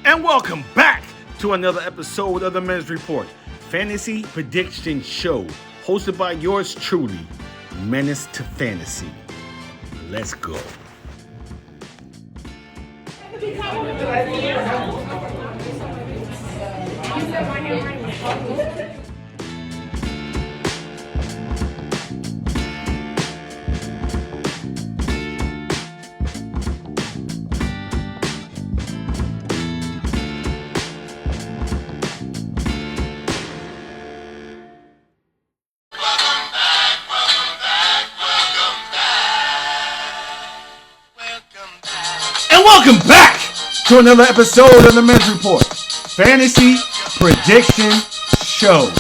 And welcome back to another episode of the Men's Report, Fantasy Prediction Show, hosted by yours truly, Menace to Fantasy. Let's go. And welcome back to another episode of the Men's Report, Fantasy Prediction Show.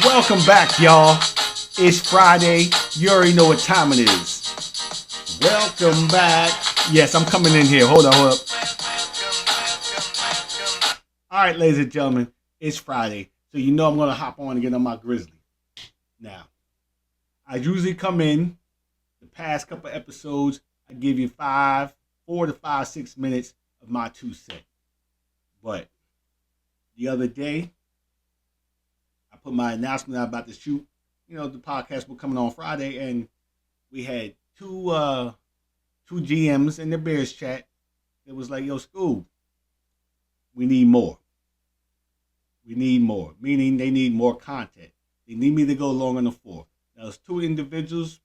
Welcome back, y'all. It's Friday. You already know what time it is. Welcome back. Yes, I'm coming in here. Hold up. All right, ladies and gentlemen, it's Friday. So you know I'm going to hop on and get on my Grizzly. Now, I usually come in the past couple episodes. I give you 4 to 5, 6 minutes of my 2 cents. But the other day, I put my announcement out about to shoot. You know, the podcast will coming on Friday, and we had two GMs in the Bears chat. It was like, yo, Scoob, we need more. We need more, meaning they need more content. They need me to go long on the floor. Now, those 2 individuals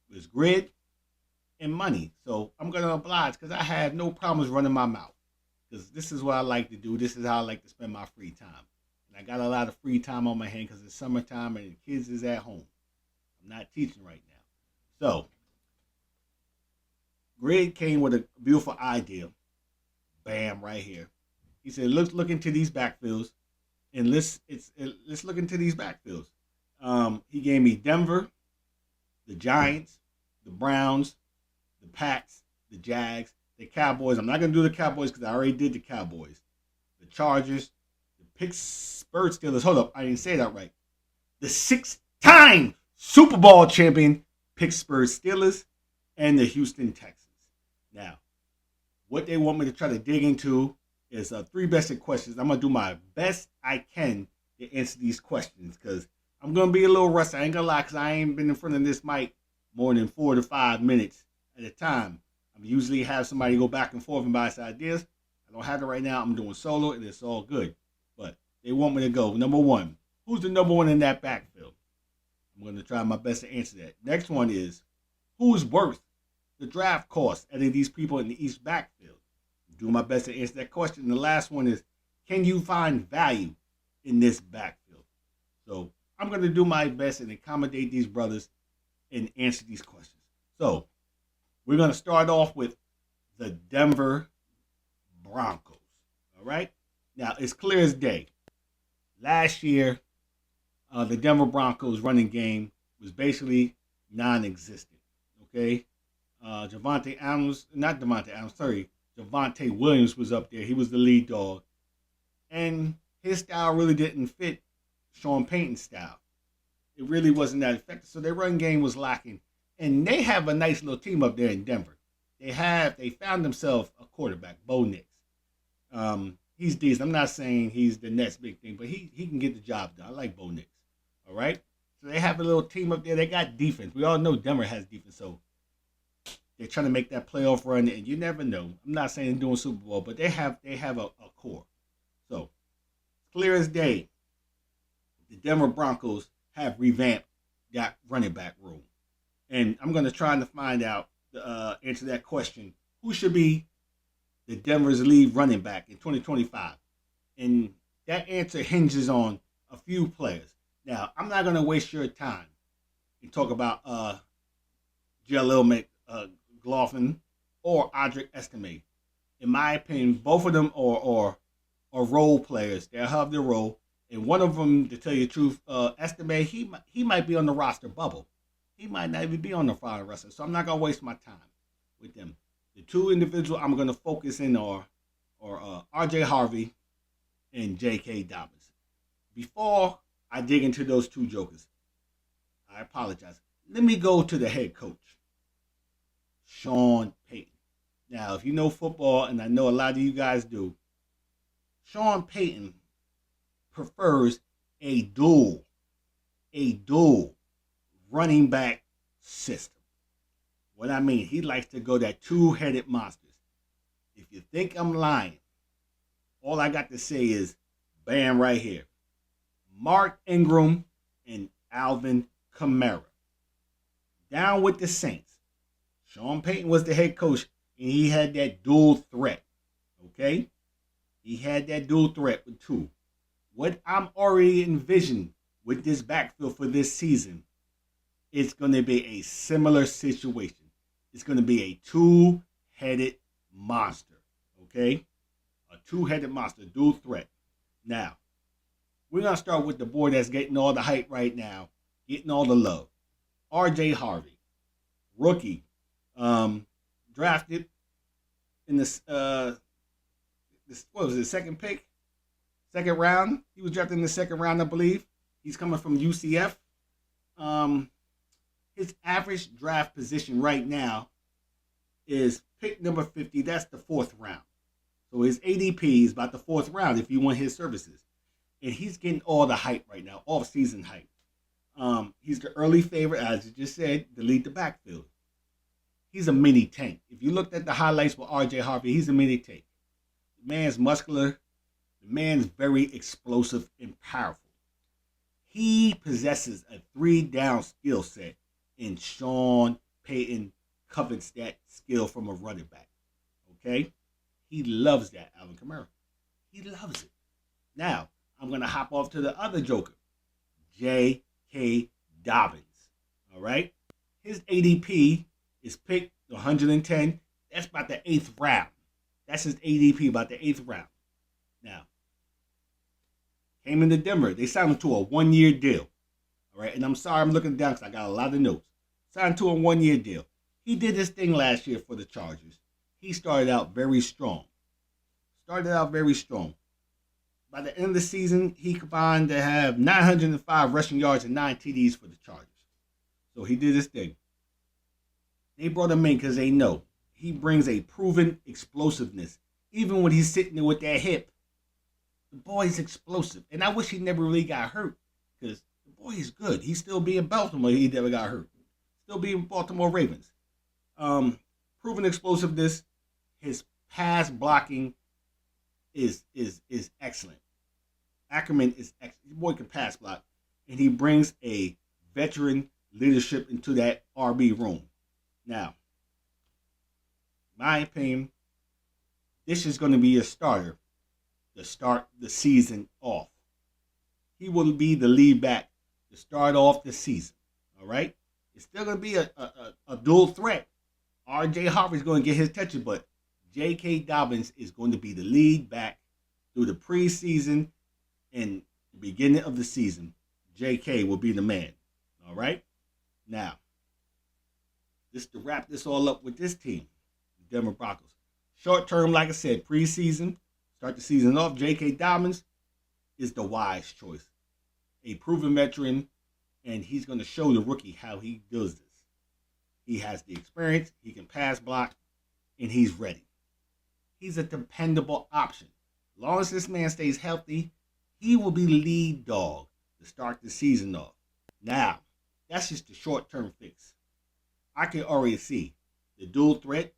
was grid and money. So I'm going to oblige because I have no problems running my mouth. Because this is what I like to do. This is how I like to spend my free time. And I got a lot of free time on my hand because it's summertime and the kids is at home. I'm not teaching right now. So, Grid came with a beautiful idea. Bam, right here. He said, let's look into these backfields. And let's look into these backfields. He gave me Denver, the Giants, the Browns, the Pats, the Jags, the Cowboys. I'm not going to do the Cowboys because I already did the Cowboys. The Chargers, the Pittsburgh Steelers. Hold up, I didn't say that right. The 6-time Super Bowl champion Pittsburgh Steelers and the Houston Texans. Now, what they want me to try to dig into is 3 basic questions. I'm going to do my best I can to answer these questions because I'm going to be a little rusty. I ain't going to lie because I ain't been in front of this mic more than 4 to 5 minutes at a time. I usually have somebody go back and forth and bounce ideas. I don't have it right now. I'm doing solo and it's all good. But they want me to go. Number 1, who's the number 1 in that backfield? I'm going to try my best to answer that. Next one is, who's worth the draft cost out of these people in the East backfield? I'm doing my best to answer that question. And the last one is, can you find value in this backfield? So I'm going to do my best and accommodate these brothers and answer these questions. So we're going to start off with the Denver Broncos. All right? Now, it's clear as day. Last year, the Denver Broncos running game was basically non-existent. Okay? Javonte Williams was up there. He was the lead dog. And his style really didn't fit Sean Payton's style. It really wasn't that effective. So their run game was lacking. And they have a nice little team up there in Denver. They found themselves a quarterback, Bo Nix. He's decent. I'm not saying he's the next big thing, but he can get the job done. I like Bo Nix. All right? So they have a little team up there. They got defense. We all know Denver has defense. So they're trying to make that playoff run, and you never know. I'm not saying they're doing Super Bowl, but they have a core. So, clear as day, the Denver Broncos have revamped that running back room. And I'm going to try to find out, answer that question, who should be the Denver's lead running back in 2025? And that answer hinges on a few players. Now, I'm not going to waste your time and talk about Jaleel McLaughlin or Audric Estime. In my opinion, both of them are role players. They'll have their role. And one of them, to tell you the truth, Estime, he might be on the roster bubble. He might not even be on the final roster. So I'm not going to waste my time with them. The 2 individuals I'm going to focus in are R.J. Harvey and J.K. Dobbins. Before I dig into those 2 jokers, I apologize. Let me go to the head coach, Sean Payton. Now, if you know football, and I know a lot of you guys do, Sean Payton prefers a dual running back system. What I mean, he likes to go that two-headed monsters. If you think I'm lying, all I got to say is, bam, right here. Mark Ingram and Alvin Kamara. Down with the Saints. Sean Payton was the head coach, and he had that dual threat. Okay? He had that dual threat with two. What I'm already envisioning with this backfield for this season, it's going to be a similar situation. It's going to be a two-headed monster. Okay? A two-headed monster, dual threat. Now, we're going to start with the boy that's getting all the hype right now, getting all the love. R.J. Harvey, rookie, drafted in this, what was it, second pick? Second round. He was drafted in the second round, I believe. He's coming from UCF. His average draft position right now is pick number 50. That's the fourth round. So his ADP is about the fourth round if you want his services. And he's getting all the hype right now, off-season hype. He's the early favorite, as you just said, to lead the backfield. He's a mini tank. If you looked at the highlights with R.J. Harvey, he's a mini tank. The man's muscular. The man's very explosive and powerful. He possesses a 3-down skill set, and Sean Payton covets that skill from a running back. Okay? He loves that, Alvin Kamara. He loves it. Now, I'm going to hop off to the other joker, J.K. Dobbins. All right? His ADP is picked 110. That's about the 8th round. That's his ADP, about the 8th round. Now, came into Denver. They signed him to a 1-year deal. All right? And I'm sorry I'm looking down because I got a lot of notes. Signed to a 1-year deal. He did his thing last year for the Chargers. He started out very strong. By the end of the season, he combined to have 905 rushing yards and 9 TDs for the Chargers. So he did his thing. They brought him in because they know he brings a proven explosiveness. Even when he's sitting there with that hip, the boy's explosive. And I wish he never really got hurt because the boy is good. He's still being Baltimore. He never got hurt. Still being Baltimore Ravens. Proven explosiveness. His pass blocking is excellent. Ackerman is excellent. The boy can pass block. And he brings a veteran leadership into that RB room. Now, my opinion, this is going to be a starter to start the season off. He will be the lead back to start off the season. All right? It's still going to be a dual threat. R.J. Harvey's going to get his touches, but J.K. Dobbins is going to be the lead back through the preseason and the beginning of the season. J.K. will be the man. All right? Now, just to wrap this all up with this team, the Denver Broncos. Short term, like I said, preseason, start the season off. J.K. Dobbins is the wise choice. A proven veteran, and he's going to show the rookie how he does this. He has the experience, he can pass block, and he's ready. He's a dependable option. As long as this man stays healthy, he will be the lead dog to start the season off. Now, that's just the short-term fix. I can already see the dual threat,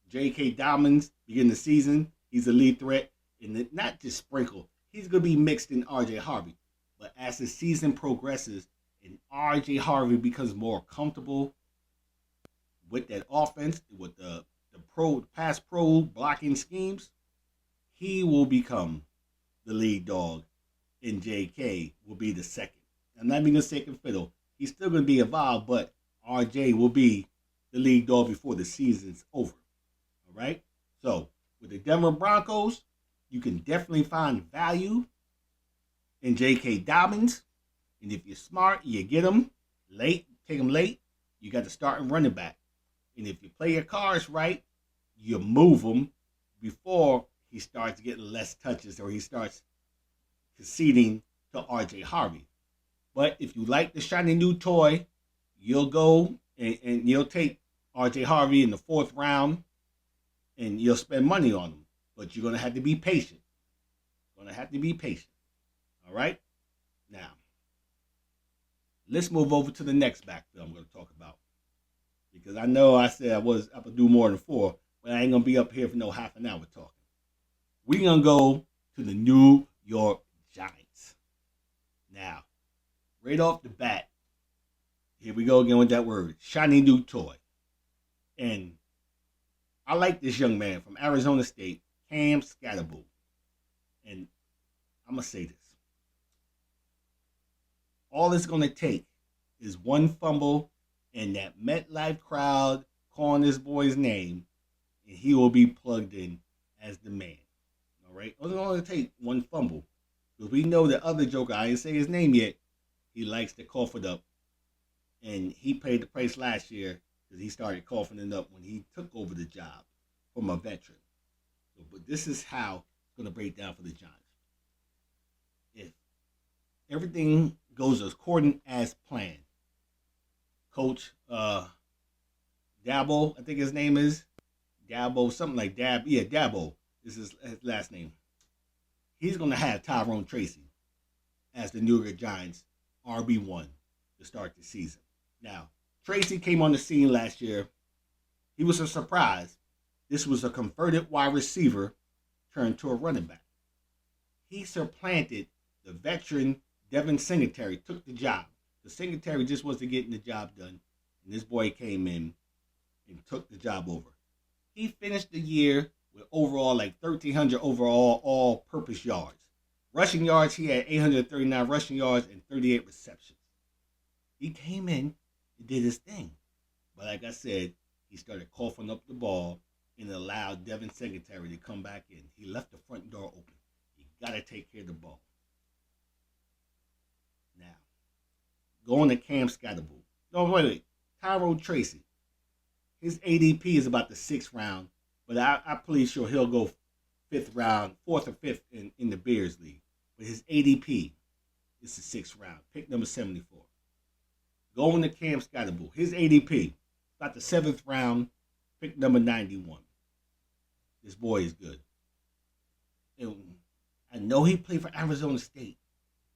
J.K. Dobbins, begin the season. He's the lead threat. And not just sprinkle. He's going to be mixed in R.J. Harvey. But as the season progresses and R.J. Harvey becomes more comfortable with that offense, with the pass pro blocking schemes, he will become the lead dog, and J.K. will be the second. I'm not being a second fiddle. He's still going to be involved, but R.J. will be the lead dog before the season's over. All right? So, with the Denver Broncos, you can definitely find value in J.K. Dobbins. And if you're smart, you get him late, take him late, you got to start and running back. And if you play your cards right, you move him before he starts getting less touches or he starts conceding to R.J. Harvey. But if you like the shiny new toy, you'll go and you'll take R.J. Harvey in the 4th round and you'll spend money on him. But you're gonna have to be patient. Gonna have to be patient. All right. Now, let's move over to the next backfield I'm gonna talk about, because I know I said I would do more than 4, but I ain't gonna be up here for no half an hour talking. We're gonna go to the New York Giants. Now, right off the bat, here we go again with that word, shiny new toy. And I like this young man from Arizona State, Cam Scatterbull. And I'm going to say this. All it's going to take is one fumble and that MetLife crowd calling this boy's name, and he will be plugged in as the man. All right? It's going to take one fumble. Because we know the other joker, I didn't say his name yet, he likes to cough it up. And he paid the price last year because he started coughing it up when he took over the job from a veteran. So, but this is how it's going to break down for the Giants. If everything goes according as planned, Coach Dabo, I think his name is Dabo, something like Dab. Yeah, Dabo is his last name. He's going to have Tyrone Tracy as the New York Giants RB1 to start the season. Now, Tracy came on the scene last year. He was a surprise. This was a converted wide receiver turned to a running back. He supplanted the veteran Devin Singletary, took the job. The Singletary just wasn't getting the job done, and this boy came in and took the job over. He finished the year with overall like 1,300 overall all-purpose yards. Rushing yards, he had 839 rushing yards and 38 receptions. He came in and did his thing. But like I said, he started coughing up the ball and allowed Devin Singletary to come back in. He left the front door open. You got to take care of the ball. Now, going to Cam Scatterbull. No, wait. Tyrone Tracy. His ADP is about the 6th round, but I'm pretty sure he'll go 5th round, 4th or 5th in the Bears League. But his ADP is the 6th round, pick number 74. Going to Cam Scatterbull. His ADP, about the 7th round, pick number 91. This boy is good. And I know he played for Arizona State,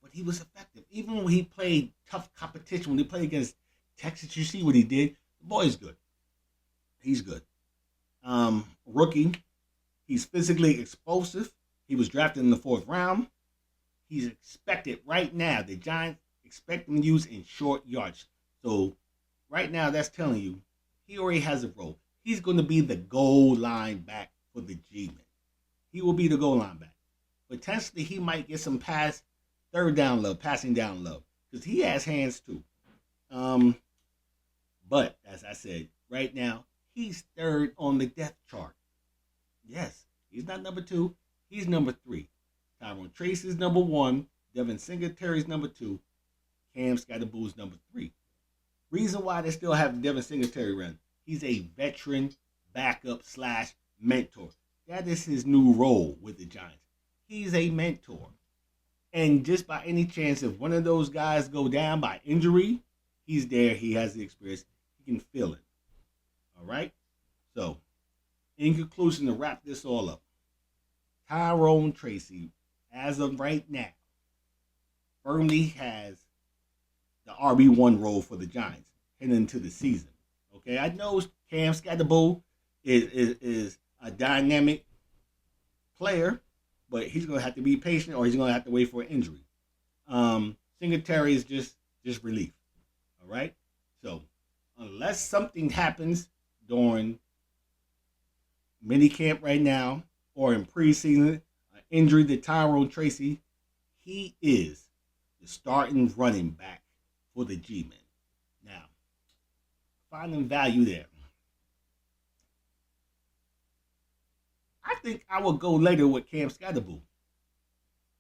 but he was effective. Even when he played tough competition, when he played against Texas, you see what he did. The boy is good. He's good. Rookie. He's physically explosive. He was drafted in the 4th round. He's expected right now. The Giants expect him to use in short yards. So right now, that's telling you he already has a role. He's going to be the goal line back for the G-Men. He will be the goal line back. Potentially, he might get some passing down love, because he has hands too. But as I said, right now, he's 3rd on the depth chart. Yes, he's not number 2. He's number 3. Tyrone Tracy's number 1. Devin Singletary's number 2. Cam Scatterbull's number 3. Reason why they still have Devin Singletary around, he's a veteran backup / mentor. That is his new role with the Giants. He's a mentor. And just by any chance, if one of those guys go down by injury, he's there. He has the experience. He can fill it. All right? So, in conclusion, to wrap this all up, Tyrone Tracy, as of right now, firmly has the RB1 role for the Giants heading into the season. Okay, I know Cam Scatterbull is a dynamic player, but he's going to have to be patient, or he's going to have to wait for an injury. Singletary is just relief. All right? So, unless something happens during minicamp right now or in preseason, an injury to Tyrone Tracy, he is the starting running back for the G-Men. Now, finding value there. I think I will go later with Cam Scatterbull,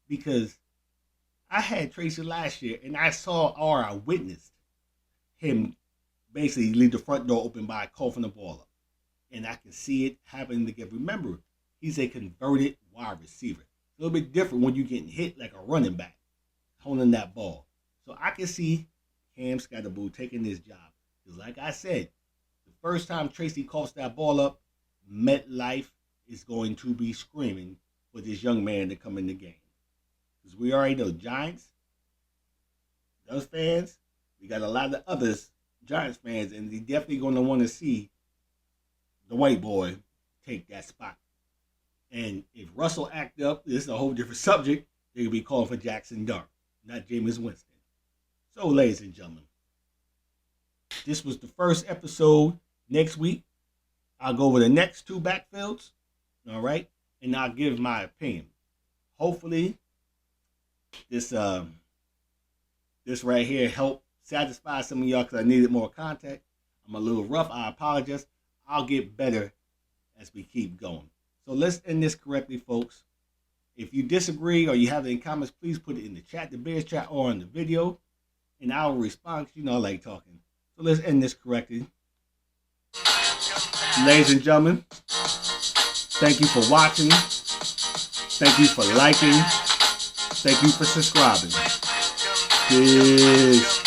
because I had Tracy last year, and I saw, or I witnessed him basically leave the front door open by coughing the ball up. And I can see it happening again. Remember, he's a converted wide receiver. It's a little bit different when you're getting hit like a running back, holding that ball. So I can see Cam Scatterbull taking this job. Because like I said, the first time Tracy coughs that ball up, MetLife is going to be screaming for this young man to come in the game. Because we already know Giants, those fans, we got a lot of others, Giants fans, and they're definitely going to want to see the white boy take that spot. And if Russell act up, this is a whole different subject. They could be calling for Jackson Dart, not Jameis Winston. So, ladies and gentlemen, this was the first episode. Next week, I'll go over the next two backfields, all right? And I'll give my opinion. Hopefully, this right here helped satisfy some of y'all because I needed more contact. I'm a little rough. I apologize. I'll get better as we keep going. So let's end this correctly, folks. If you disagree or you have any comments, please put it in the chat, the Bears chat, or in the video, and I'll respond. You know I like talking. So let's end this correctly. Ladies and gentlemen, thank you for watching. Thank you for liking. Thank you for subscribing. Peace.